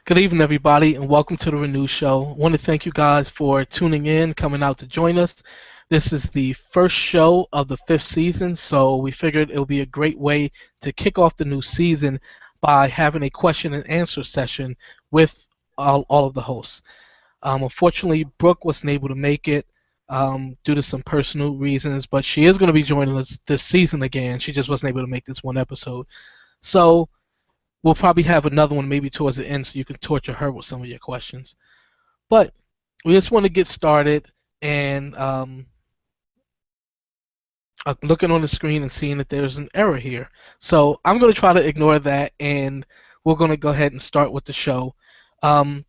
Good evening, everybody, and welcome to the Renew Show. I want to thank you guys for tuning in, coming out to join us. This is the first show of the fifth season, so we figured it would be a great way to kick off the new season by having a question and answer session with all of the hosts. Unfortunately, Brooke wasn't able to make it due to some personal reasons, but she is going to be joining us this season again. She just wasn't able to make this one episode. So we'll probably have another one maybe towards the end so you can torture her with some of your questions. But we just want to get started, and I'm looking on the screen and seeing that there's an error here. So I'm going to try to ignore that, and we're going to go ahead and start with the show. Okay,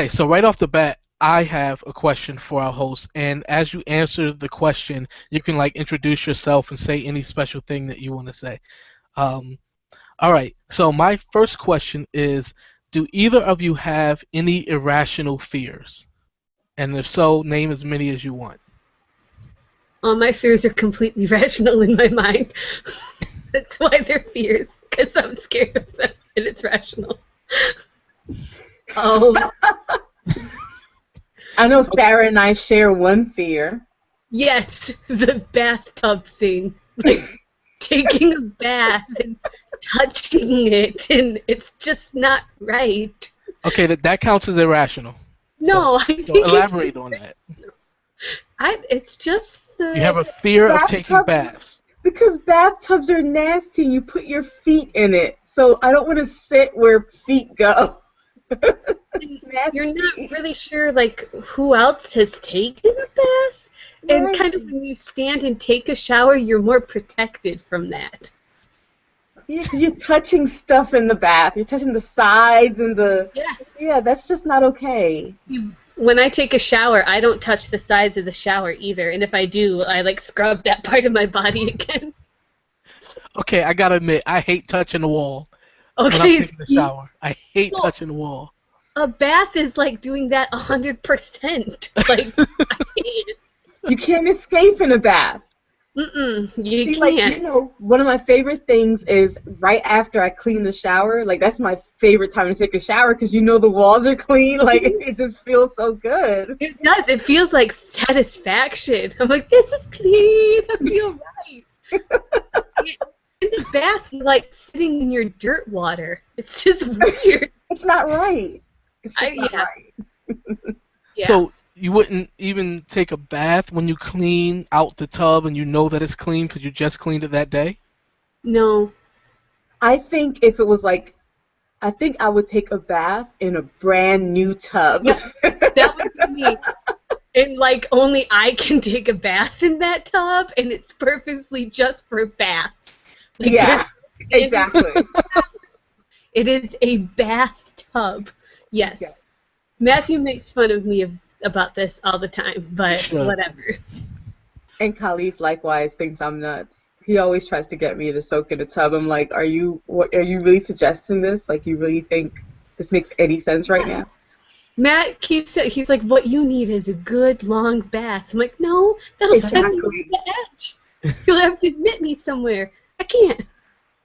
so right off the bat, I have a question for our host, and as you answer the question, you can introduce yourself and say any special thing that you want to say. All right, so my first question is, do either of you have any irrational fears? And if so, name as many as you want. All my fears are completely rational in my mind. That's why they're fears, because I'm scared of them, and it's rational. I know Sarah and I share one fear. Yes, the bathtub thing. Like, taking a bath and touching it, and it's just not right. Okay, that counts as irrational. No, so, I think elaborate on that. It's just the... You have a fear of taking baths. Because bathtubs are nasty. You put your feet in it, so I don't want to sit where feet go. You're not really sure, who else has taken a bath? And Right. kind of when you stand and take a shower, you're more protected from that. Yeah, because you're touching stuff in the bath. You're touching the sides and the... Yeah, that's just not okay. When I take a shower, I don't touch the sides of the shower either. And if I do, I, scrub that part of my body again. Okay, I gotta admit, I hate touching the wall. Okay. When I'm taking a shower. I hate touching the wall. A bath is doing that 100%. I can't. You can't escape in a bath. You See, can't. one of my favorite things is right after I clean the shower. That's my favorite time to take a shower because the walls are clean. It just feels so good. It does. It feels like satisfaction. I'm like, this is clean. I feel right. In the bath, you're sitting in your dirt water. It's just weird. It's not right. It's just not right. Yeah. So you wouldn't even take a bath when you clean out the tub and you know that it's clean because you just cleaned it that day? No. I think if it was I think I would take a bath in a brand new tub. Yeah, that would be me. And only I can take a bath in that tub, and it's purposely just for baths. Yeah, exactly. It is a bathtub. Yes. Yeah. Matthew makes fun of me about this all the time, but whatever. And Khalif likewise thinks I'm nuts. He always tries to get me to soak in the tub. I'm like, are you really suggesting this? You really think this makes any sense right now? Matt he's like, what you need is a good long bath. I'm like, no, that'll send me to the edge. You'll have to admit me somewhere. I can't.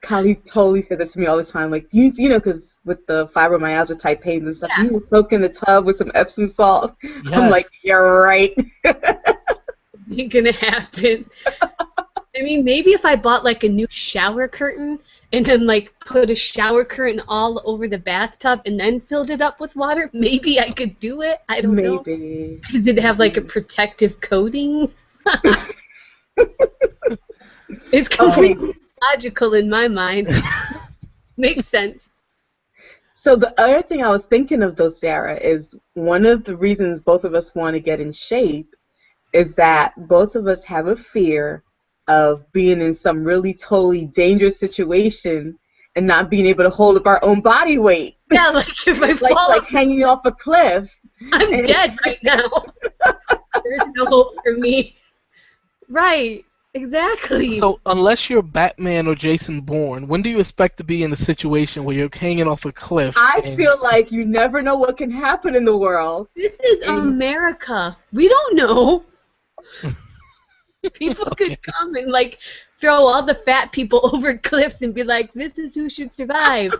Khalif totally said that to me all the time. Because with the fibromyalgia type pains and stuff, you will soak in the tub with some Epsom salt. Yes. I'm like, you're right. Ain't gonna happen. I mean, maybe if I bought a new shower curtain and then put a shower curtain all over the bathtub and then filled it up with water, maybe I could do it. I don't know. Maybe. Because it'd have a protective coating. It's completely logical in my mind. Makes sense. So the other thing I was thinking of, though, Sarah, is one of the reasons both of us want to get in shape is that both of us have a fear of being in some really totally dangerous situation and not being able to hold up our own body weight. Yeah, if I fall hanging off a cliff. I'm dead right now. There's no hope for me. Right. Exactly. So unless you're Batman or Jason Bourne, when do you expect to be in a situation where you're hanging off a cliff? I feel like you never know what can happen in the world. This is America. We don't know. People could come and throw all the fat people over cliffs and be like, this is who should survive.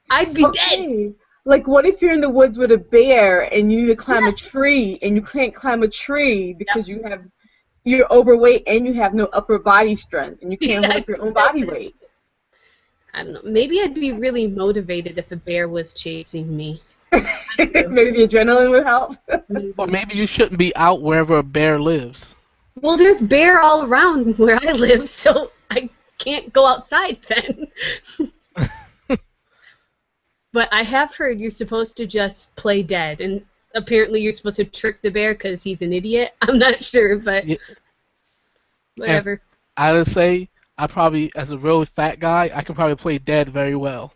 I'd be dead. Okay. Like, what if you're in the woods with a bear and you need to climb a tree and you can't climb a tree because you're overweight and you have no upper body strength and you can't hold up your own body weight? I don't know. Maybe I'd be really motivated if a bear was chasing me. Maybe the adrenaline would help. Or maybe you shouldn't be out wherever a bear lives. Well, there's bear all around where I live, so I can't go outside then. But I have heard you're supposed to just play dead, and apparently you're supposed to trick the bear because he's an idiot. I'm not sure, but whatever. And I would say, I probably, as a real fat guy, I can probably play dead very well.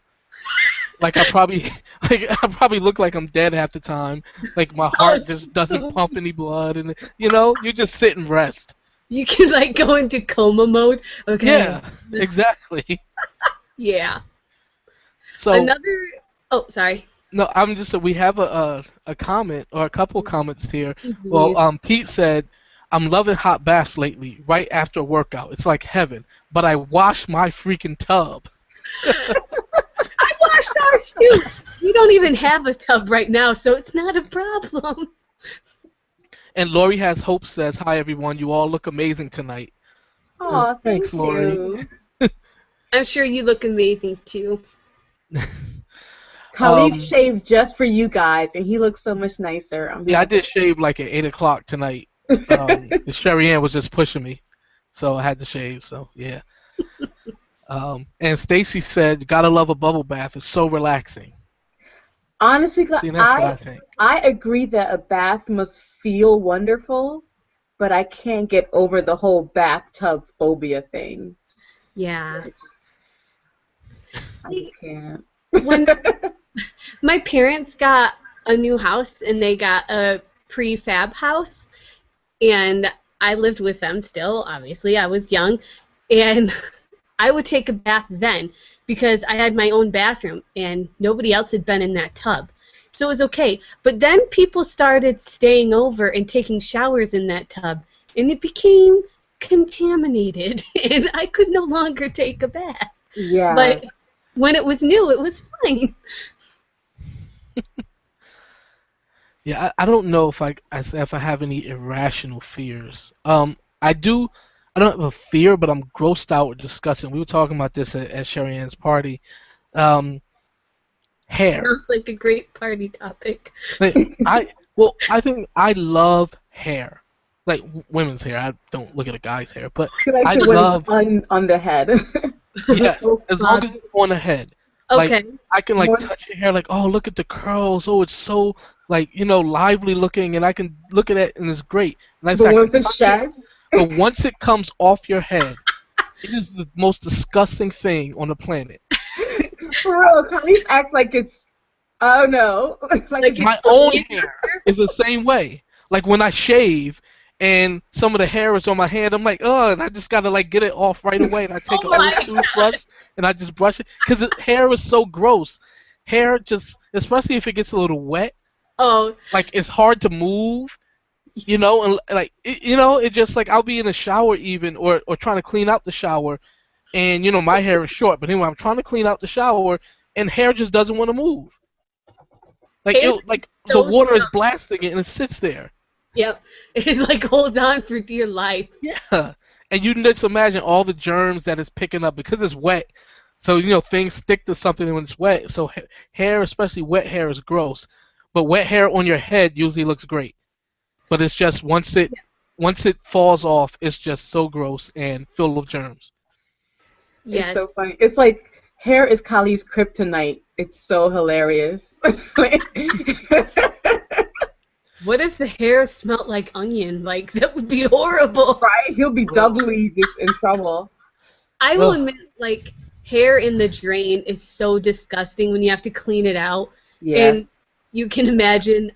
Like I probably look like I'm dead half the time. Like my heart just doesn't pump any blood, and you just sit and rest. You can like go into coma mode. Okay. Yeah, exactly. Yeah. So Oh, sorry. no, I'm just we have a comment or a couple comments here. Mm-hmm. Well, Pete said, "I'm loving hot baths lately, right after a workout. It's like heaven. But I wash my freaking tub." I washed ours too. We don't even have a tub right now, so it's not a problem. And Lori Has Hope says, "Hi everyone, you all look amazing tonight." Oh, Thanks, Lori. you. I'm sure you look amazing too. Khalid shaved just for you guys, and he looks so much nicer. Yeah, I did shave like at 8 o'clock tonight. Sherry Ann was just pushing me, so I had to shave. So yeah. And Stacy said, "Gotta love a bubble bath. It's so relaxing." Honestly, See, that's what I think. I agree that a bath must feel wonderful, but I can't get over the whole bathtub phobia thing. Yeah. I just can't. When my parents got a new house and they got a prefab house, and I lived with them still, obviously. I was young, and I would take a bath then because I had my own bathroom and nobody else had been in that tub. So it was okay. But then people started staying over and taking showers in that tub, and it became contaminated, and I could no longer take a bath. Yeah. But when it was new, it was fine. Yeah, I don't know if I have any irrational fears. I don't have a fear, but I'm grossed out with discussing. We were talking about this at Sherry Ann's party. Hair. Sounds like a great party topic. I think I love hair, like women's hair. I don't look at a guy's hair, but I love on the head. Yes, as long as it's on the head. Okay. Like, I can touch your hair, like, oh, look at the curls. Oh, it's so lively looking, and I can look at it and it's great. And But once it sheds. But once it comes off your head, it is the most disgusting thing on the planet. For real, Khalif acts like it's, oh no. like My own hair is the same way. Like when I shave and some of the hair is on my hand, I'm like, oh, and I just gotta get it off right away. And I take an old toothbrush and I just brush it because hair is so gross. Hair just, especially if it gets a little wet. Oh. It's hard to move. And it just I'll be in the shower even or trying to clean out the shower, and my hair is short, but anyway I'm trying to clean out the shower and hair just doesn't want to move. The water is blasting it and it sits there. Yep, it holds on for dear life. Yeah, and you can just imagine all the germs that it's picking up because it's wet. So things stick to something when it's wet. So hair, especially wet hair, is gross. But wet hair on your head usually looks great. But it's just once it falls off, it's just so gross and filled with germs. Yes. It's so funny. It's like hair is Kali's kryptonite. It's so hilarious. What if the hair smelled like onion? That would be horrible. Right? He'll be doubly just in trouble. I will admit, hair in the drain is so disgusting when you have to clean it out. Yes. And you can imagine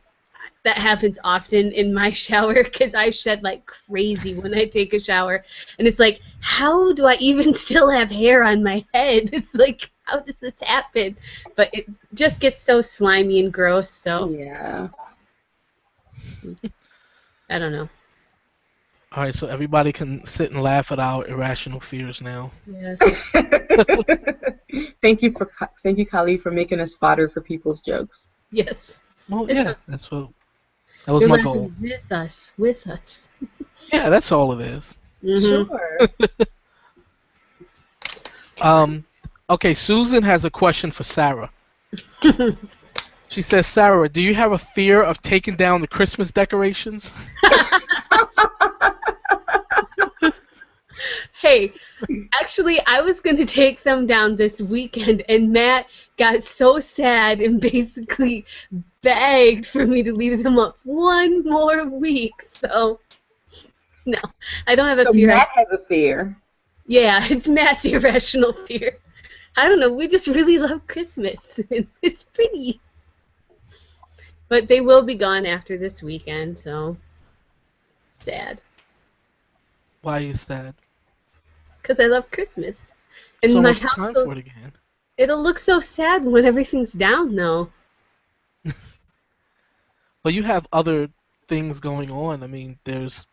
that happens often in my shower because I shed like crazy when I take a shower. And it's like, how do I even still have hair on my head? It's like, how does this happen? But it just gets so slimy and gross, so. Yeah. I don't know. All right, so everybody can sit and laugh at our irrational fears now. Yes. Thank you, Khalid, for making us fodder for people's jokes. Yes. Well, It's yeah, a- that was You're my laughing goal. with us. With us. Yeah, that's all it is. Mm-hmm. Sure. Okay, Susan has a question for Sarah. She says, Sarah, do you have a fear of taking down the Christmas decorations? Hey, actually, I was going to take them down this weekend, and Matt got so sad and basically begged for me to leave them up one more week. So, no, I don't have a So fear. Matt has a fear. Yeah, it's Matt's irrational fear. I don't know. We just really love Christmas. It's pretty. But they will be gone after this weekend, so sad. Why are you sad? Because I love Christmas. And It's my almost house, time for it again. it'll look so sad when everything's down, though. But you have other things going on. I mean, there's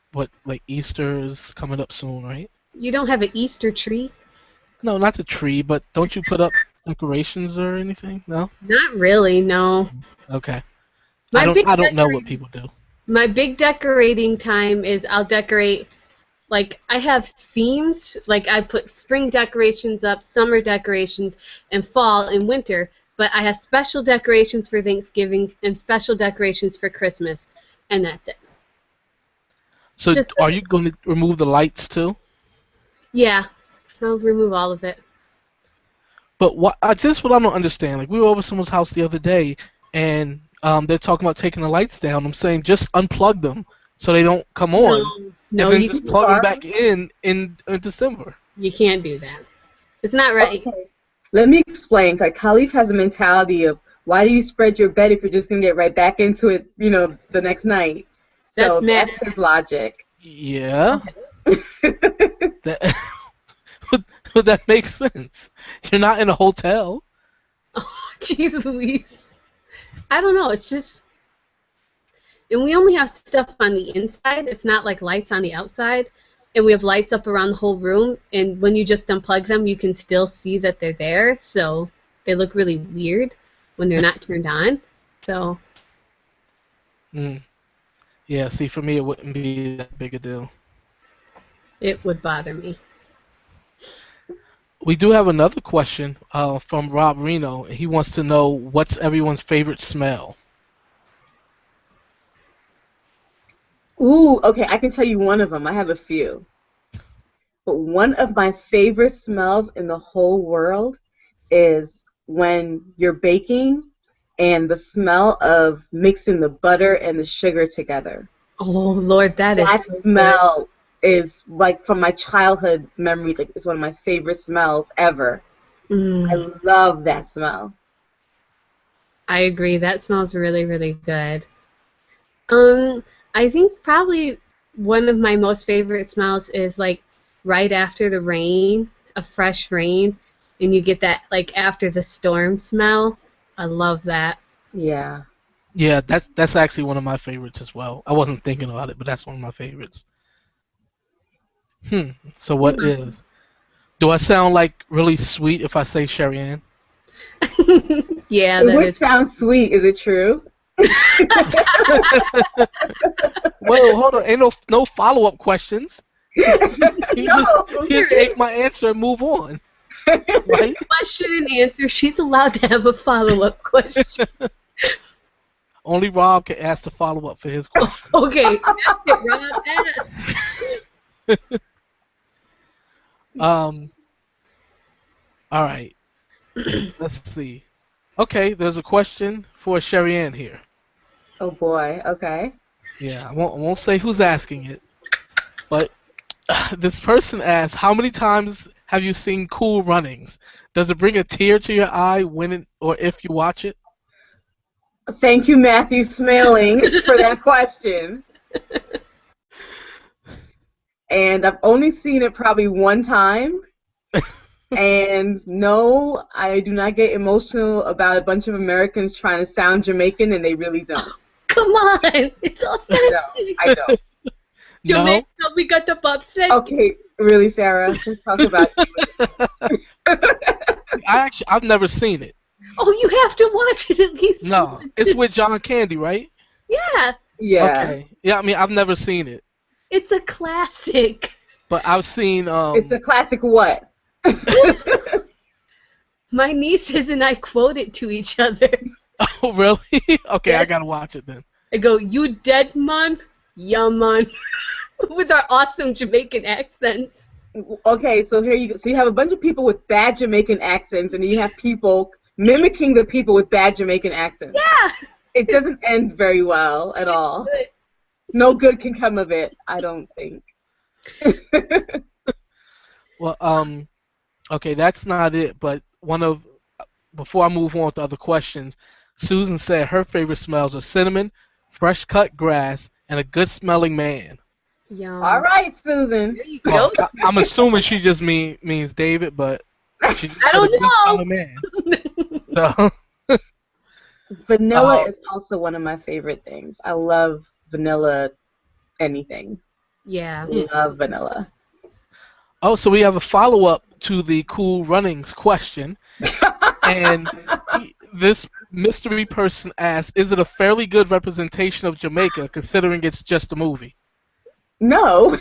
like Easter is coming up soon, right? You don't have an Easter tree? No, not the tree, but don't you put up decorations or anything? No? Not really, no. Okay. My big I don't know what decorating- people do. My big decorating time is I'll decorate, like, I have themes. Like, I put spring decorations up, summer decorations, and fall and winter. But I have special decorations for Thanksgiving and special decorations for Christmas, and that's it. So Just- are you going to remove the lights too? Yeah, I'll remove all of it. But this is what I don't understand. Like we were over someone's house the other day, and they're talking about taking the lights down. I'm saying just unplug them so they don't come on, No, and then you, just plug them back in December. you can't do that. It's not right. Okay. Let me explain. Like Khalif has a mentality of why do you spread your bed if you're just gonna get right back into it, the next night. So That's Matt. that's his logic. Yeah. That but that makes sense. You're not in a hotel. Oh, jeez Louise. I don't know. It's just... And we only have stuff on the inside. It's not like lights on the outside. And we have lights up around the whole room. And when you just unplug them, you can still see that they're there. So they look really weird when they're not turned on. So... Yeah, see, for me, it wouldn't be that big a deal. it would bother me. We do have another question from Rob Reno. He wants to know what's everyone's favorite smell. Ooh, okay, I can tell you one of them. I have a few. But one of my favorite smells in the whole world is when you're baking and the smell of mixing the butter and the sugar together. Oh, Lord, that is That so smell is like from my childhood memory, like it's one of my favorite smells ever. good. I love that smell. I agree. That smells really, really good. I think probably one of my most favorite smells is like right after the rain, a fresh rain, and you get that like after the storm smell. I love that. Yeah. Yeah, that's actually one of my favorites as well. I wasn't thinking about it, but that's one of my favorites. So what is? Do I sound like really sweet if I say Sherry Ann? Yeah, It that would is. sound sweet. Is it true? Well, hold on. Ain't no follow-up questions. You No, just take my answer and move on. Right? Question and answer. She's allowed to have a follow-up question. Only Rob can ask the follow-up for his question. Okay, ask it, Rob. Ask. All right. Let's see. Okay, there's a question for Sherry Ann here. Oh boy. Okay. Yeah, I won't say who's asking it, but this person asks, how many times have you seen Cool Runnings? Does it bring a tear to your eye when or if you watch it? Thank you, Matthew Smelling, for that question. And I've only seen it probably one time. And no, I do not get emotional about a bunch of Americans trying to sound Jamaican, and they really don't. Come on, it's all No, sensitive. I don't. Jamaica, No. we got the bobsled. Okay, really, Sarah? Let's talk about I've never seen it. Oh, you have to watch it at least No, once. it's with John Candy, right? Yeah, Yeah. Okay. Yeah, I mean I've never seen it, it's a classic. but I've seen It's a classic what? My nieces and I quote it to each other. Oh really? Okay, I Yes. gotta watch it then. I go, "You dead, man? Yeah, man." With our awesome Jamaican accents. Okay, so here you go. So you have a bunch of people with bad Jamaican accents, and you have people mimicking the people with bad Jamaican accents. Yeah. It doesn't end very well at all. Good. No good can come of it, I don't think. Well, okay, that's not it. But before I move on with the other questions, Susan said her favorite smells are cinnamon, fresh cut grass, and a good smelling man. Yum. All right, Susan. There you Well, go. I'm assuming she just means David, but she I don't said a good know. smelling man. So, Vanilla is also one of my favorite things. I love vanilla anything. Yeah. Love vanilla. oh, so we have a follow up to the Cool Runnings question, and this mystery person asked, "Is it a fairly good representation of Jamaica, considering it's just a movie?" No.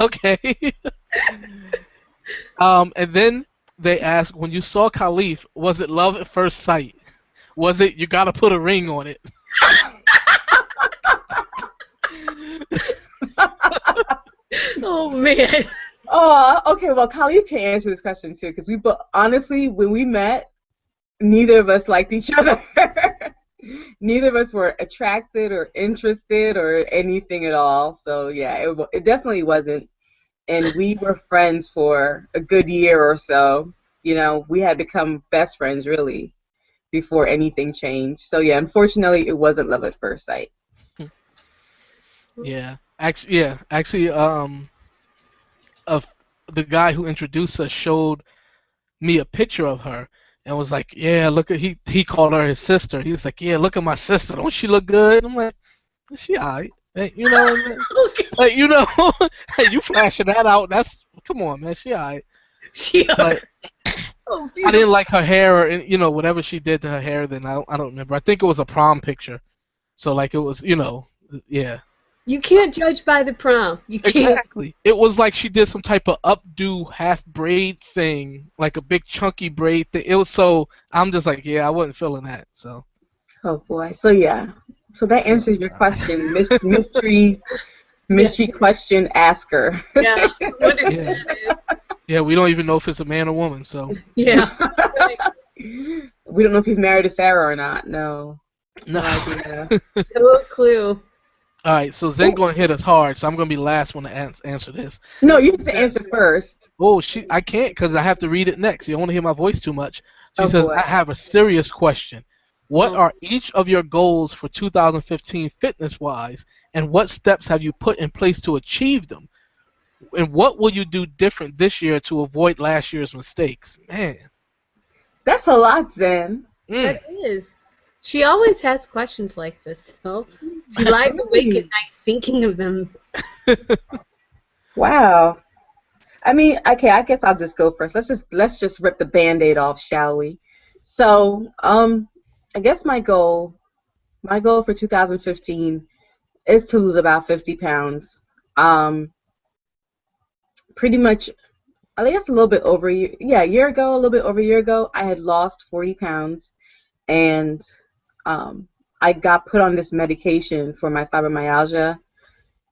Okay. And then they asked, when you saw Khalif, was it love at first sight? Was it you gotta put a ring on it? Oh man. Oh, okay. Well, Khalif can answer this question too, because honestly, when we met, neither of us liked each other. Neither of us were attracted or interested or anything at all. So yeah, it definitely wasn't. And we were friends for a good year or so. You know, we had become best friends really before anything changed. So yeah, unfortunately, it wasn't love at first sight. Yeah. Actually, of the guy who introduced us showed me a picture of her and was like, "Yeah, look at he called her his sister. He's like, "Yeah, look at my sister. Don't she look good?" I'm like, "She alright." Hey, you know, Okay. like you know, hey, you flashing that out. That's come on, man. She alright. She. But Oh, I didn't like her hair or whatever she did to her hair. Then I don't remember. I think it was a prom picture. So like it was yeah. You can't judge by the prom. You can't. Exactly. It was like she did some type of updo half braid thing, like a big chunky braid thing. It was so I'm just like, yeah, I wasn't feeling that. So Oh boy. So yeah. So that answers your question, mystery question asker. Yeah. What is Yeah. that? yeah, we don't even know if it's a man or woman. So Yeah. We don't know if he's married to Sarah or not. No. no. idea. No clue. All right, so Zen gonna hit us hard, so I'm gonna be the last one to answer this. No, you have to answer first. Oh, I can't because I have to read it next. You don't want to hear my voice too much. She Oh, says, boy. I have a serious question. What Oh. are each of your goals for 2015 fitness-wise, and what steps have you put in place to achieve them? And what will you do different this year to avoid last year's mistakes? Man. That's a lot, Zen. That is. She always has questions like this, so she lies awake at night thinking of them. Wow. I mean, okay, I guess I'll just go first. Let's just rip the Band-Aid off, shall we? So, I guess my goal for 2015 is to lose about 50 pounds. Pretty much, I guess a little bit over a year ago, I had lost 40 pounds, and I got put on this medication for my fibromyalgia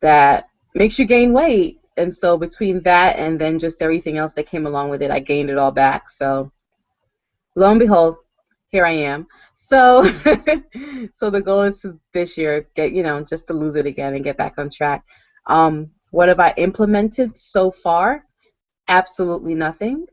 that makes you gain weight. And so between that and then just everything else that came along with it, I gained it all back. So lo and behold, here I am. So so the goal is to this year get, just to lose it again and get back on track. What have I implemented so far? Absolutely nothing.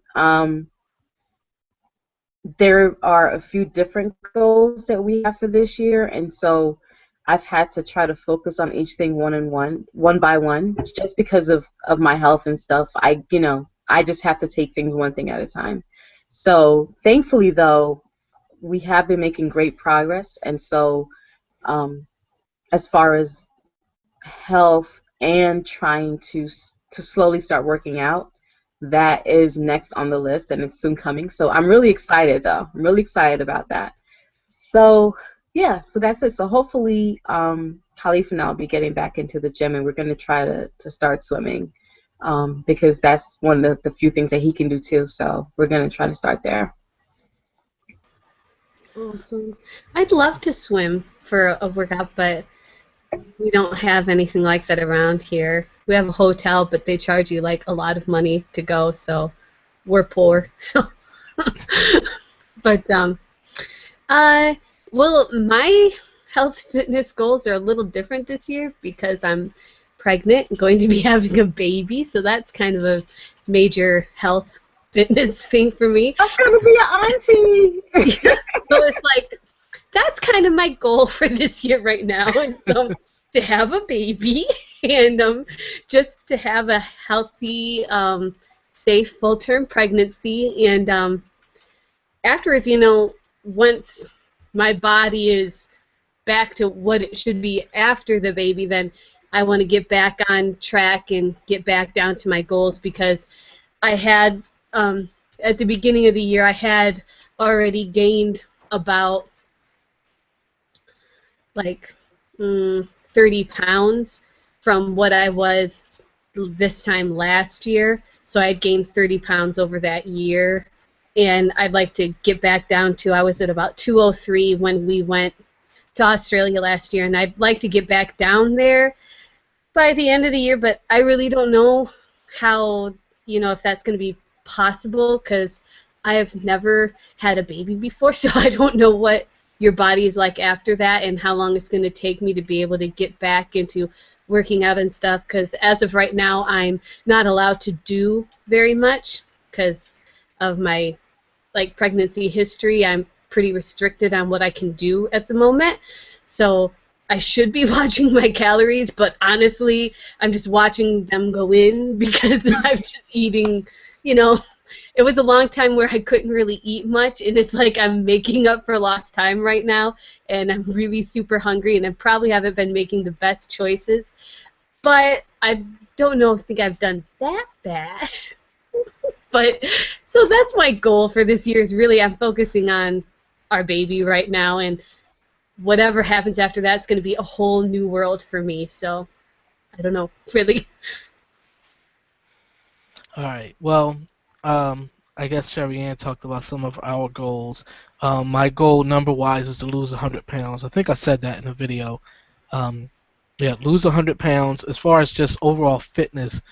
There are a few different goals that we have for this year, and so I've had to try to focus on each thing one by one, just because of my health and stuff. I just have to take things one thing at a time. So thankfully, though, we have been making great progress, and so as far as health and trying to slowly start working out, that is next on the list, and it's soon coming. So I'm really excited, though. I'm really excited about that. So yeah, so that's it. So hopefully, Khalif and I will be getting back into the gym, and we're going to try to start swimming, because that's one of the few things that he can do too. So we're going to try to start there. Awesome. I'd love to swim for a workout, but we don't have anything like that around here. We have a hotel, but they charge you like a lot of money to go, so we're poor. So, but well, my health fitness goals are a little different this year because I'm pregnant and going to be having a baby, so that's kind of a major health fitness thing for me. I'm gonna be an auntie. So it's like that's kind of my goal for this year right now, and so to have a baby and just to have a healthy, safe full-term pregnancy, and afterwards, once my body is back to what it should be after the baby, then I want to get back on track and get back down to my goals, because I had at the beginning of the year I had already gained about like 30 pounds from what I was this time last year. So I had gained 30 pounds over that year, and I'd like to get back down to, I was at about 203 when we went to Australia last year, and I'd like to get back down there by the end of the year, but I really don't know how, if that's going to be possible, because I have never had a baby before, so I don't know what your body is like after that and how long it's going to take me to be able to get back into working out and stuff, because as of right now I'm not allowed to do very much because of my pregnancy history. I'm pretty restricted on what I can do at the moment, so I should be watching my calories, but honestly I'm just watching them go in because I'm just eating, it was a long time where I couldn't really eat much, and it's like I'm making up for lost time right now, and I'm really super hungry, and I probably haven't been making the best choices, but I think I've done that bad. But so that's my goal for this year, is really I'm focusing on our baby right now, and whatever happens after that's going to be a whole new world for me, so I don't know, really. All right. Well, I guess Sherry Ann talked about some of our goals. My goal number-wise is to lose 100 pounds. I think I said that in the video. Lose 100 pounds. As far as just overall fitness,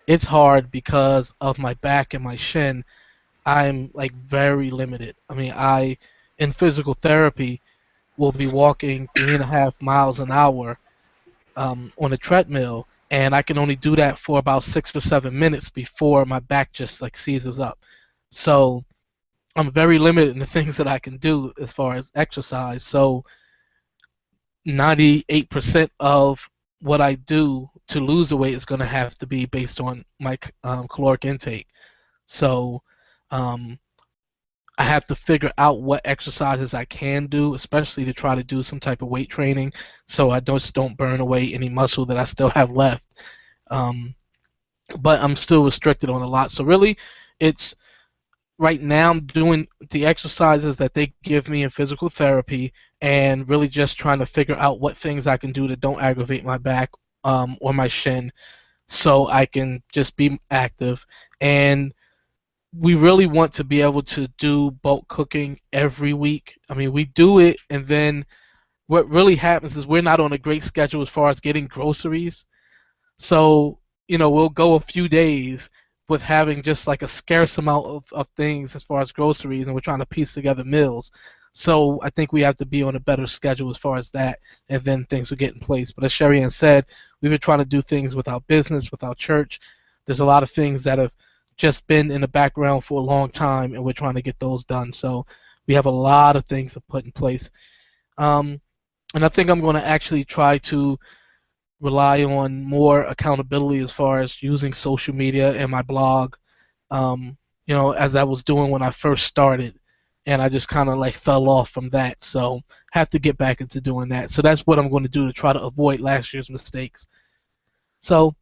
it's hard because of my back and my shin. I'm very limited. I mean, in physical therapy will be walking 3.5 miles an hour on a treadmill, and I can only do that for about 6 or 7 minutes before my back just seizes up. So I'm very limited in the things that I can do as far as exercise. So 98% of what I do to lose the weight is going to have to be based on my caloric intake. So I have to figure out what exercises I can do, especially to try to do some type of weight training, so I don't burn away any muscle that I still have left. But I'm still restricted on a lot. So really, it's right now I'm doing the exercises that they give me in physical therapy, and really just trying to figure out what things I can do that don't aggravate my back or my shin, so I can just be active. And we really want to be able to do bulk cooking every week. I mean, we do it, and then what really happens is we're not on a great schedule as far as getting groceries. So, we'll go a few days with having just a scarce amount of things as far as groceries, and we're trying to piece together meals. So I think we have to be on a better schedule as far as that, and then things will get in place. But as Sherry Ann said, we've been trying to do things with our business, with our church. There's a lot of things that have just been in the background for a long time, and we're trying to get those done. So we have a lot of things to put in place. And I think I'm going to actually try to rely on more accountability as far as using social media and my blog, as I was doing when I first started. And I just kind of fell off from that. So have to get back into doing that. So that's what I'm going to do to try to avoid last year's mistakes. So,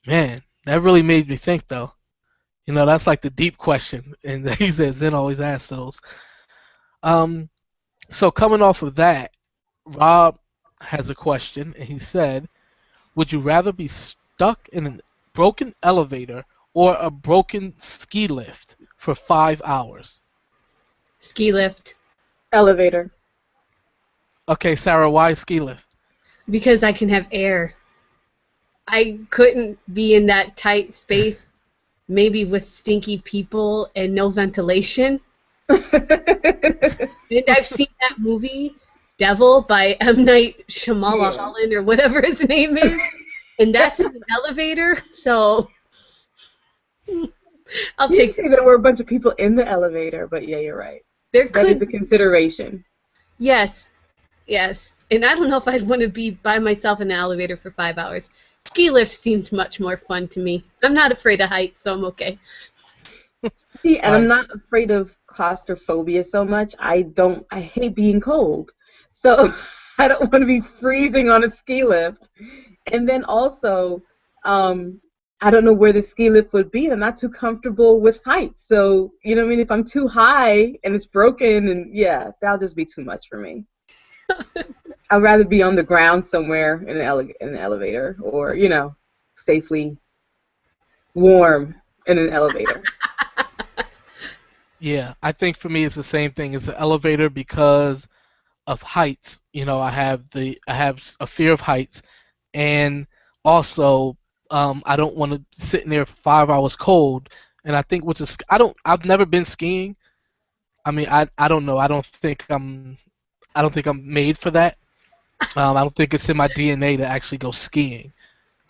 man, that really made me think, though. That's like the deep question, and he says Zen always asks those. Um, so coming off of that, Rob has a question, and he said, "Would you rather be stuck in a broken elevator or a broken ski lift for 5 hours?" Ski lift. Elevator. Okay, Sarah, why ski lift? Because I can have air. I couldn't be in that tight space, maybe with stinky people and no ventilation. And I've seen that movie, Devil, by M. Night Shyamalan, or whatever his name is, and that's in an elevator, so I'll You take say there were a bunch of people in the elevator, but yeah, you're right. There That could is a consideration. Yes, yes. And I don't know if I'd want to be by myself in an elevator for 5 hours. Ski lift seems much more fun to me. I'm not afraid of heights, so I'm okay. See, and I'm not afraid of claustrophobia so much. I hate being cold. So I don't want to be freezing on a ski lift. And then also, I don't know where the ski lift would be. I'm not too comfortable with heights. So, you know what I mean? If I'm too high and it's broken, and yeah, that'll just be too much for me. I'd rather be on the ground somewhere in an elevator, or, safely warm in an elevator. Yeah, I think for me it's the same thing as the elevator because of heights. I have a fear of heights, and also I don't want to sit in there for 5 hours cold. And I think I've never been skiing. I mean, I don't know. I don't think I'm made for that. I don't think it's in my DNA to actually go skiing.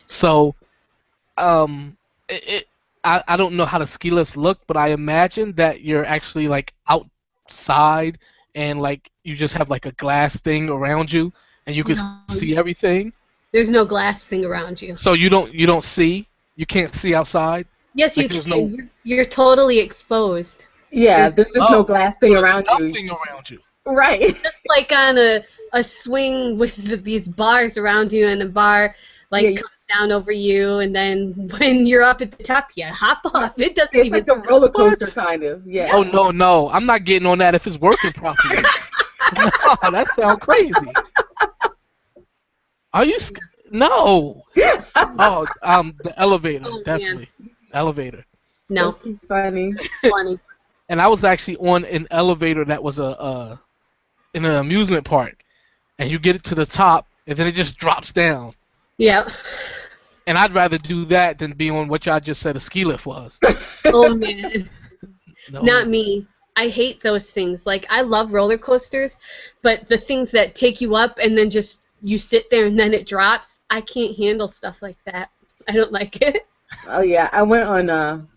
So, I don't know how the ski lifts look, but I imagine that you're actually like outside and like you just have like a glass thing around you and you can see everything. There's no glass thing around you. So you can't see outside? Yes, like you can. You're totally exposed. Yeah, there's just no glass thing around you. Nothing around you. Right. Just like on a swing with these bars around you, and a bar comes down over you, and then when you're up at the top, you hop off. It doesn't it's even like a roller coaster kind of. Yeah. Oh no, I'm not getting on that if it's working properly. No, that sounds crazy. Are you? No. Oh, the elevator, definitely. Man. Elevator. No. That's funny. Funny. And I was actually on an elevator that was in an amusement park, and you get it to the top, and then it just drops down. Yeah. And I'd rather do that than be on what y'all just said a ski lift was. Oh man. No. Not me. I hate those things. Like, I love roller coasters, but the things that take you up and then just you sit there and then it drops, I can't handle stuff like that. I don't like it. Oh yeah, I went on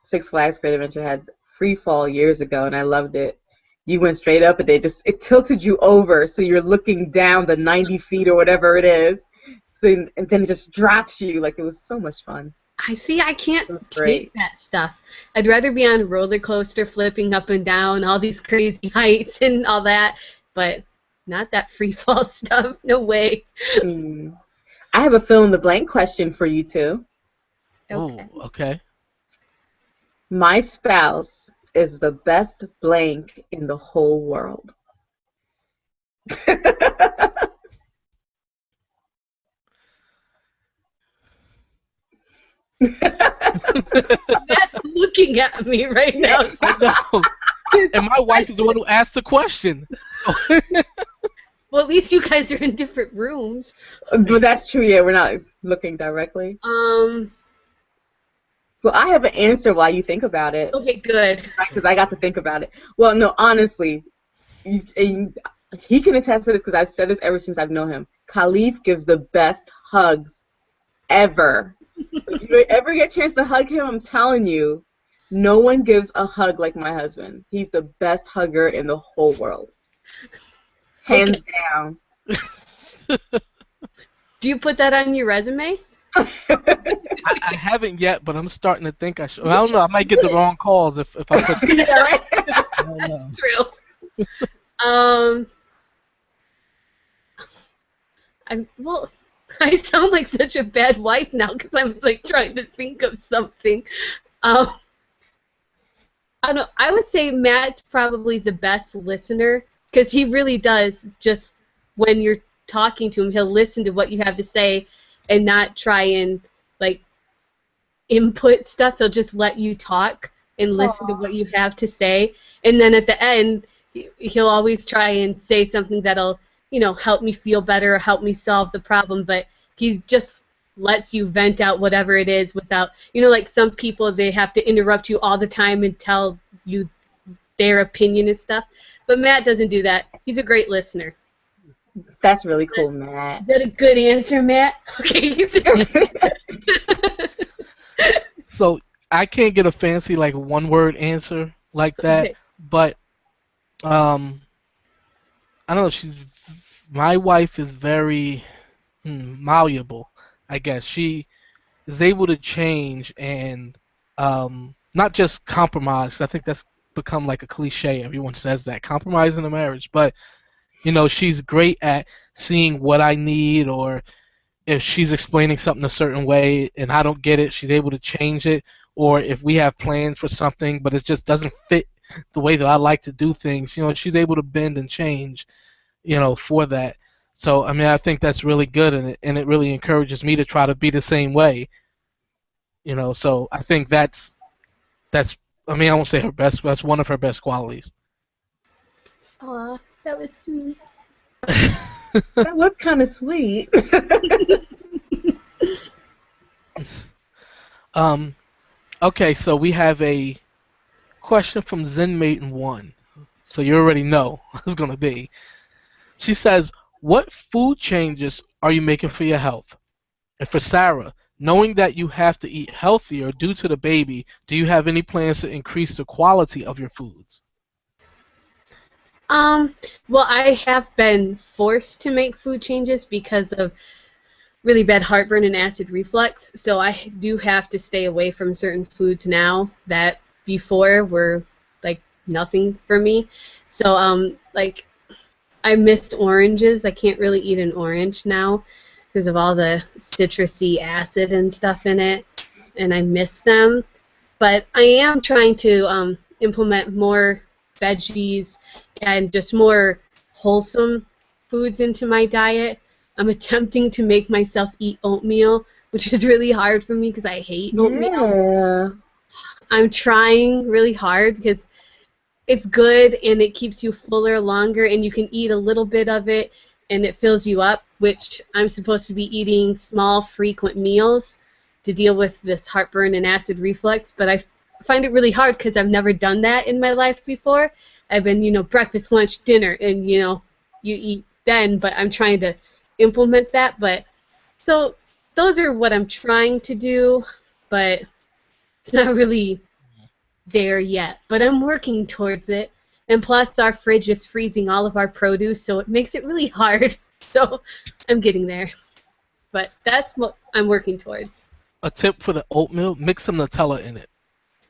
Six Flags Great Adventure had free fall years ago, and I loved it. You went straight up, and it tilted you over, so you're looking down the 90 feet or whatever it is, and then it just drops you. Like, it was so much fun. I can't take that stuff. I'd rather be on a roller coaster flipping up and down, all these crazy heights and all that, but not that free fall stuff. No way. I have a fill in the blank question for you two. Okay. Oh, okay. My spouse is the best blank in the whole world. That's looking at me right now. And my wife is the one who asked the question. Well, at least you guys are in different rooms. But that's true, yeah, we're not looking directly. Well, I have an answer while you think about it. Okay, good. Because I got to think about it. Well, no, honestly, he can attest to this because I've said this ever since I've known him. Khalif gives the best hugs ever. So if you ever get a chance to hug him, I'm telling you, no one gives a hug like my husband. He's the best hugger in the whole world. Hands down. Do you put that on your resume? I haven't yet, but I'm starting to think I should. I don't know. I might get the wrong calls if I put. Yeah, right? That's true. Well, I sound like such a bad wife now because I'm like trying to think of something. I don't know. I would say Matt's probably the best listener because he really does. Just when you're talking to him, he'll listen to what you have to say and not try and like input stuff. He'll just let you talk and listen to what you have to say, and then at the end, he'll always try and say something that'll, help me feel better or help me solve the problem. But he just lets you vent out whatever it is without, like some people, they have to interrupt you all the time and tell you their opinion and stuff. But Matt doesn't do that. He's a great listener. That's really cool, Matt. Is that a good answer, Matt? Okay. So I can't get a fancy like one-word answer like that, Okay. but I don't know. My wife is very malleable. I guess she is able to change and not just compromise. I think that's become like a cliche. Everyone says that compromise in a marriage, but she's great at seeing what I need, or if she's explaining something a certain way and I don't get it, she's able to change it. Or if we have plans for something but it just doesn't fit the way that I like to do things, she's able to bend and change, for that. So I mean, I think that's really good, and it really encourages me to try to be the same way. So I think that's I mean, I won't say her best, but that's one of her best qualities. Aw, that was sweet. That was kind of sweet. Okay, so we have a question from ZenMaiden1. So you already know what it's going to be. She says, what food changes are you making for your health? And for Sarah, knowing that you have to eat healthier due to the baby, do you have any plans to increase the quality of your foods? Well, I have been forced to make food changes because of really bad heartburn and acid reflux, so I do have to stay away from certain foods now that before were like nothing for me. So like I missed oranges. I can't really eat an orange now because of all the citrusy acid and stuff in it, and I miss them. But I am trying to implement more veggies and just more wholesome foods into my diet. I'm attempting to make myself eat oatmeal, which is really hard for me because I hate oatmeal. Yeah. I'm trying really hard because it's good and it keeps you fuller longer, and you can eat a little bit of it and it fills you up, which I'm supposed to be eating small, frequent meals to deal with this heartburn and acid reflux, but I find it really hard because I've never done that in my life before. I've been, breakfast, lunch, dinner, and, you eat then, but I'm trying to implement that. But so those are what I'm trying to do, but it's not really there yet. But I'm working towards it. And plus, our fridge is freezing all of our produce, so it makes it really hard. So I'm getting there. But that's what I'm working towards. A tip for the oatmeal, mix some Nutella in it.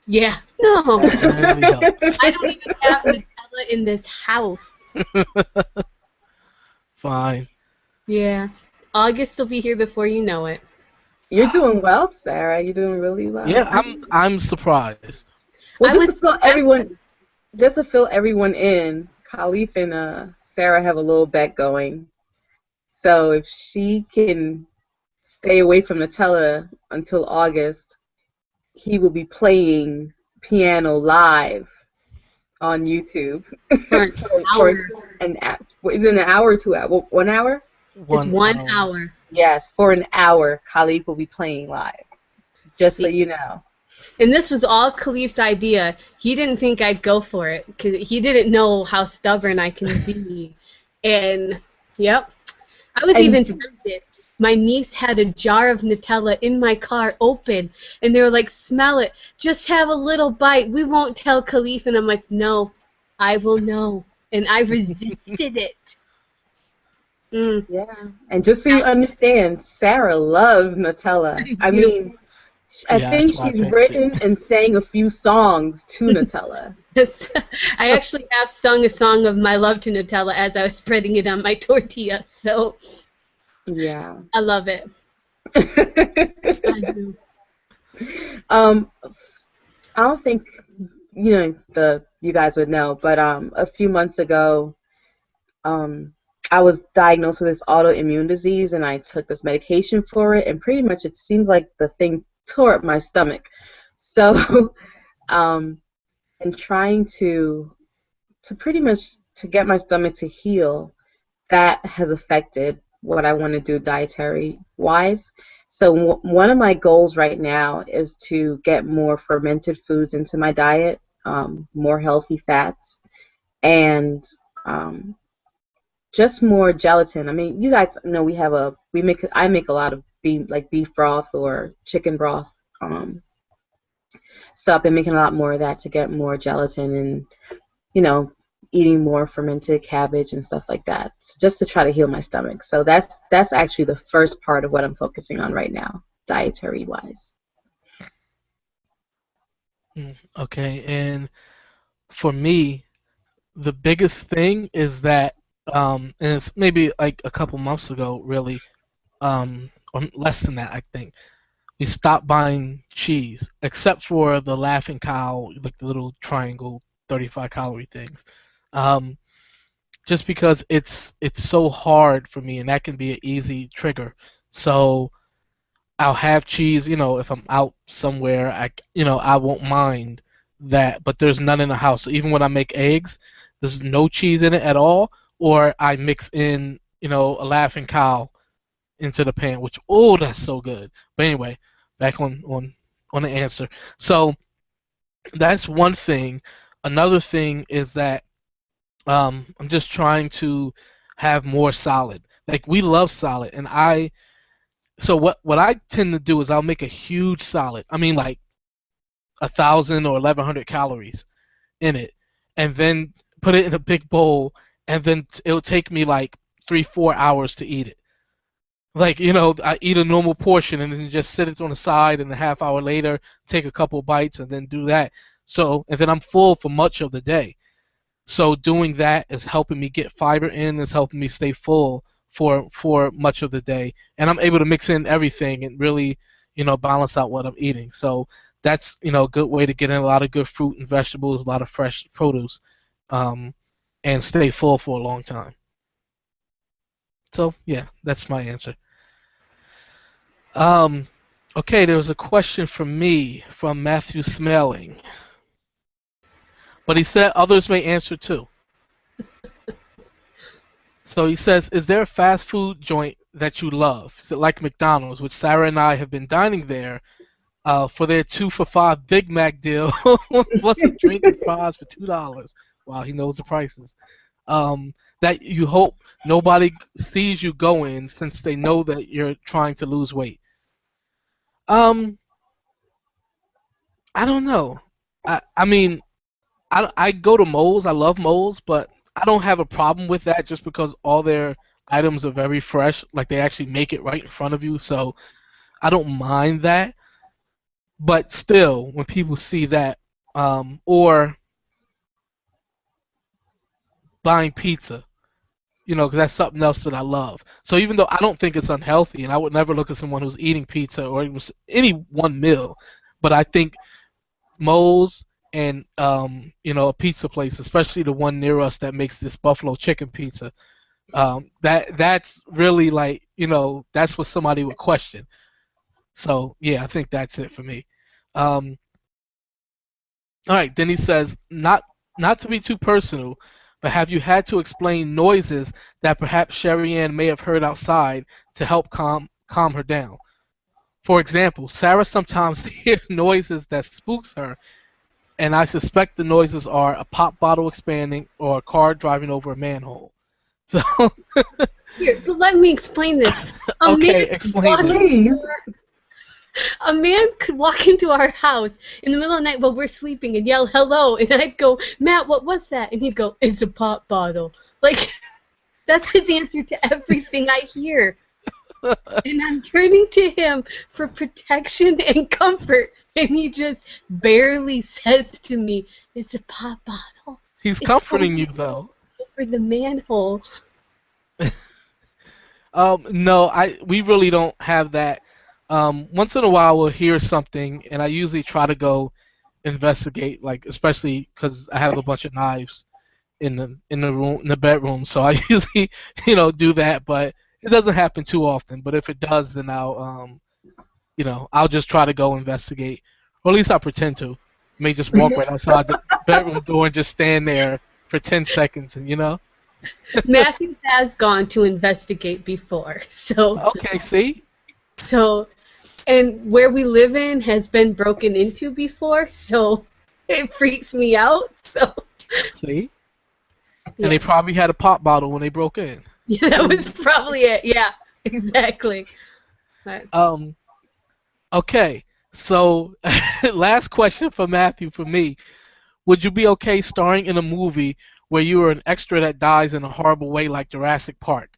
Yeah. No. It really helps. I don't even have Nutella in this house. Fine. Yeah. August will be here before you know it. You're doing well, Sarah. You're doing really well. Yeah, I'm surprised. Well, just to fill everyone in, Khalif and Sarah have a little bet going. So if she can stay away from Nutella until August, he will be playing piano live on YouTube For an hour. Is it an hour or 2 hours? 1 hour? It's 1 hour. Yes, for an hour, Khalif will be playing live. Just so you know. And this was all Khalif's idea. He didn't think I'd go for it because he didn't know how stubborn I can be. And, yep. I was even tempted. My niece had a jar of Nutella in my car open, and they were like, smell it. Just have a little bite. We won't tell Khalif. And I'm like, no, I will know. And I resisted it. Mm. Yeah, and just so you understand, Sarah loves Nutella. I mean, I think she's written and sang a few songs to Nutella. I actually have sung a song of my love to Nutella as I was spreading it on my tortilla. So Yeah. I love it. I do. um, I don't think you guys would know, but a few months ago, um, I was diagnosed with this autoimmune disease, and I took this medication for it, and pretty much it seems like the thing tore up my stomach. So, um, and trying to pretty much to get my stomach to heal, that has affected what I want to do dietary wise. So one of my goals right now is to get more fermented foods into my diet, more healthy fats, and um, just more gelatin. I mean, you guys know I make a lot of beef broth or chicken broth. So I've been making a lot more of that to get more gelatin and you know, eating more fermented cabbage and stuff like that, just to try to heal my stomach. So that's actually the first part of what I'm focusing on right now, dietary wise. Okay, and for me, the biggest thing is that, and it's maybe like a couple months ago, really, or less than that, I think. We stopped buying cheese, except for the Laughing Cow, like the little triangle 35 calorie things. Um, just because it's so hard for me, and that can be an easy trigger. So I'll have cheese, if I'm out somewhere, I won't mind that, but there's none in the house. So even when I make eggs, there's no cheese in it at all, or I mix in, a Laughing Cow into the pan, which, oh, that's so good. But anyway, back on the answer. So that's one thing. Another thing is that I'm just trying to have more salad. Like we love salad, and so what I tend to do is I'll make a huge salad. I mean, like 1,000 or 1,100 calories in it, and then put it in a big bowl, and then it'll take me like 3-4 hours to eat it. Like, I eat a normal portion and then just sit it on the side, and a half hour later take a couple bites and then do that. So, and then I'm full for much of the day. So doing that is helping me get fiber in, is helping me stay full for much of the day, and I'm able to mix in everything and really, balance out what I'm eating. So that's a good way to get in a lot of good fruit and vegetables, a lot of fresh produce, um, and stay full for a long time. So yeah, that's my answer. Um, okay, there was a question from me from Matthew Smelling, but he said others may answer too. So he says, is there a fast food joint that you love? Is it like McDonald's, which Sarah and I have been dining there for their 2 for $5 Big Mac deal, plus a drink and fries for $2. Wow, he knows the prices. That you hope nobody sees you going since they know that you're trying to lose weight. I don't know. I mean, I go to Moe's. I love Moe's, but I don't have a problem with that just because all their items are very fresh. Like they actually make it right in front of you, so I don't mind that. But still, when people see that, or buying pizza, because that's something else that I love. So even though I don't think it's unhealthy, and I would never look at someone who's eating pizza or even any one meal, but I think Moe's and a pizza place, especially the one near us that makes this buffalo chicken pizza. That's really like that's what somebody would question. So yeah, I think that's it for me. All right, then he says not to be too personal, but have you had to explain noises that perhaps Sherry Ann may have heard outside to help calm her down? For example, Sarah sometimes hears noises that spooks her, and I suspect the noises are a pop bottle expanding or a car driving over a manhole. So Here, but let me explain this. okay, explain Please. A man could walk into our house in the middle of the night while we're sleeping and yell hello, and I'd go, Matt, what was that? And he'd go, it's a pop bottle. Like, that's his answer to everything I hear. And I'm turning to him for protection and comfort, and he just barely says to me, it's a pop bottle. He's comforting you, though. Over the manhole. No, we really don't have that. Once in a while we'll hear something, and I usually try to go investigate, like especially because I have a bunch of knives in the room in the bedroom, so I usually do that, but it doesn't happen too often. But if it does, then I'll just try to go investigate, or at least I pretend to. May just walk right outside the bedroom door and just stand there for 10 seconds, and. Matthew has gone to investigate before, so Okay, see? so and where we live in has been broken into before, so it freaks me out. So See? And they yes. probably had a pop bottle when they broke in. Yeah, that was probably it. Yeah, exactly. Right. Okay, so last question for Matthew for me. Would you be okay starring in a movie where you are an extra that dies in a horrible way like Jurassic Park?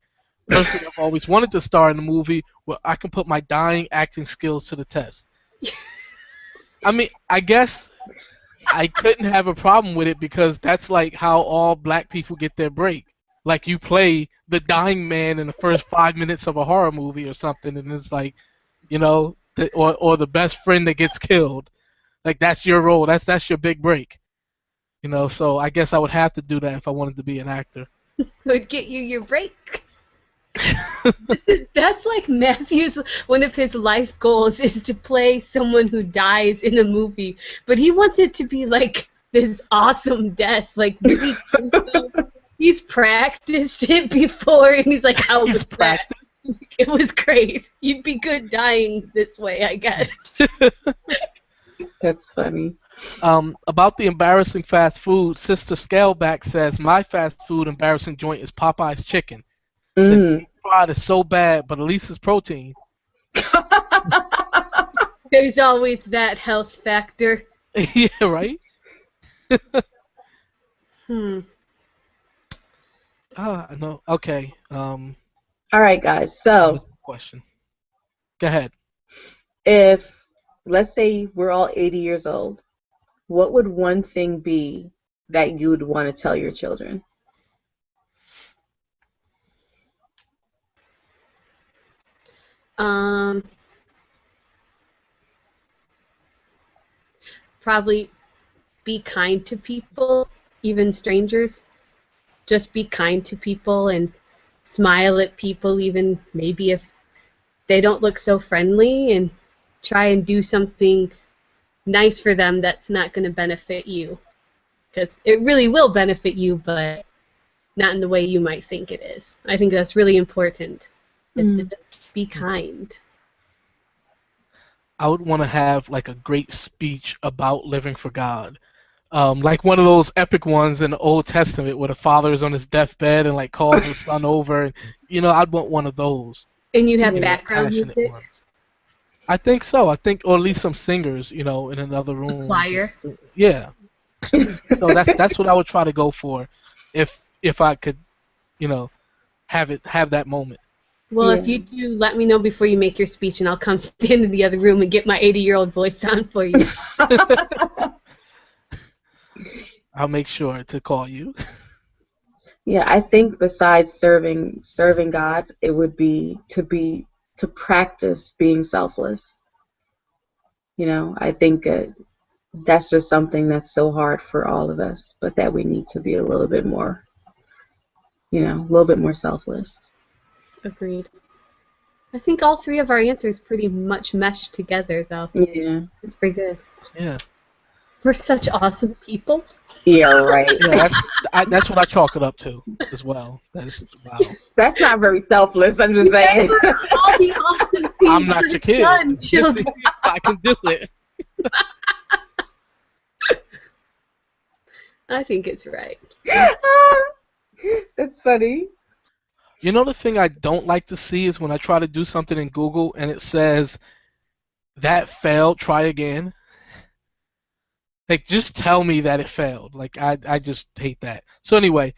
Personally, I've always wanted to star in a movie where I can put my dying acting skills to the test. I mean, I guess I couldn't have a problem with it because that's like how all black people get their break. Like you play the dying man in the first 5 minutes of a horror movie or something, and it's like, or the best friend that gets killed. Like that's your role. That's your big break. So I guess I would have to do that if I wanted to be an actor. Would get you your break. That's like Matthew's one of his life goals is to play someone who dies in a movie, but he wants it to be like this awesome death, like really gruesome. He's practiced it before, and he's like, "How was that? It was great. You'd be good dying this way, I guess." That's funny. About the embarrassing fast food, Sister Scaleback says my fast food embarrassing joint is Popeye's chicken. The fried is so bad, but at least it's protein. There's always that health factor. Yeah, right? No. Okay. All right, guys. So, question. Go ahead. If, let's say, we're all 80 years old, what would one thing be that you would want to tell your children? Probably be kind to people, even strangers. Just be kind to people and smile at people, even maybe if they don't look so friendly, and try and do something nice for them that's not going to benefit you. Because it really will benefit you, but not in the way you might think it is. I think that's really important, is to just be kind. I would want to have like a great speech about living for God. Like one of those epic ones in the Old Testament where the father is on his deathbed and like calls his son over. And, I'd want one of those. And you have background music? Ones. I think so. Or at least some singers, in another room. A choir? Yeah. So that's what I would try to go for, if I could, have that moment. Well, if you do, let me know before you make your speech, and I'll come stand in the other room and get my 80-year-old voice on for you. I'll make sure to call you. Yeah, I think besides serving God, it would be to practice being selfless. I think that's just something that's so hard for all of us, but that we need to be a little bit more, a little bit more selfless. Agreed. I think all three of our answers pretty much mesh together, though. Yeah. It's pretty good. Yeah. We're such awesome people. Yeah, right. Yeah, that's what I chalk it up to as well. Wow. That's not very selfless, I'm just saying. All the awesome things I'm not your kid. done, children. I can do it. I think it's right. That's funny. The thing I don't like to see is when I try to do something in Google and it says, that failed, try again. Like, just tell me that it failed. Like, I just hate that. So anyway,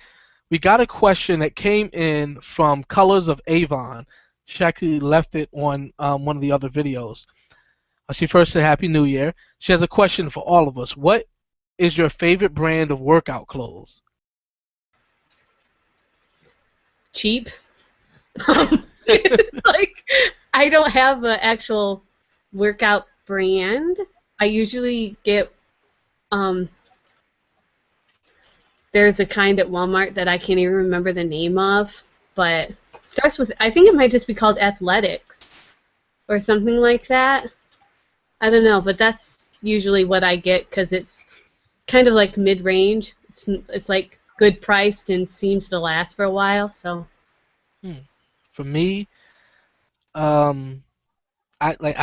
we got a question that came in from Colors of Avon. She actually left it on one of the other videos. She first said, Happy New Year. She has a question for all of us. What is your favorite brand of workout clothes? Cheap. Like, I don't have an actual workout brand. I usually get there's a kind at Walmart that I can't even remember the name of, but it starts with, I think it might just be called Athletics or something like that. I don't know, but that's usually what I get because it's kind of like mid-range. It's like good priced and seems to last for a while. So For me, I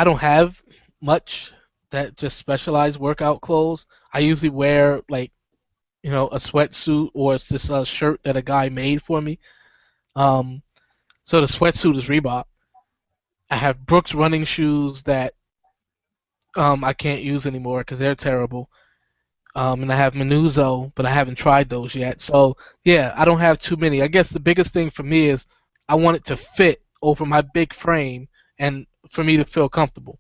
don't have much that just specialized workout clothes. I usually wear like a sweatsuit or it's just a shirt that a guy made for me. Um, so the sweatsuit is Reebok. I have Brooks running shoes that I can't use anymore because they're terrible. And I have Manuzo, but I haven't tried those yet. So yeah, I don't have too many. I guess the biggest thing for me is I want it to fit over my big frame and for me to feel comfortable.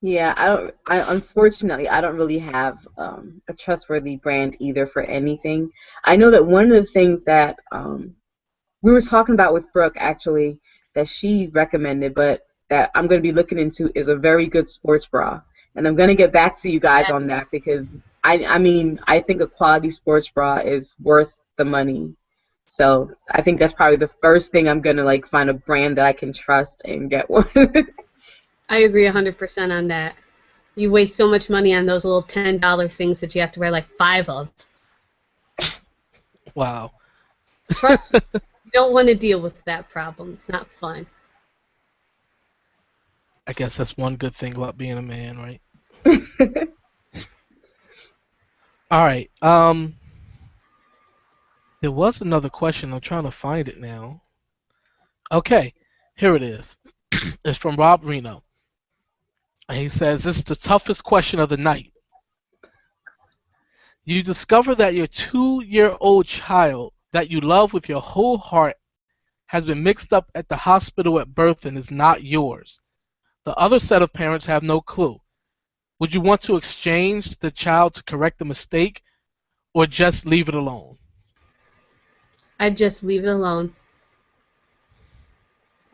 Yeah, unfortunately I don't really have a trustworthy brand either for anything. I know that one of the things that we were talking about with Brooke actually that she recommended, but that I'm going to be looking into is a very good sports bra, and I'm going to get back to you guys on that because I mean I think a quality sports bra is worth the money. So I think that's probably the first thing I'm going to like find a brand that I can trust and get one. I agree 100% on that. You waste so much money on those little $10 things that you have to wear like 5 of. Wow. Trust me, you don't want to deal with that problem. It's not fun. I guess that's one good thing about being a man, right? All right. There was another question. I'm trying to find it now. Okay, here it is. It's from Rob Reno. And he says, this is the toughest question of the night. You discover that your 2-year-old child that you love with your whole heart has been mixed up at the hospital at birth and is not yours. The other set of parents have no clue. Would you want to exchange the child to correct the mistake or just leave it alone? I'd just leave it alone.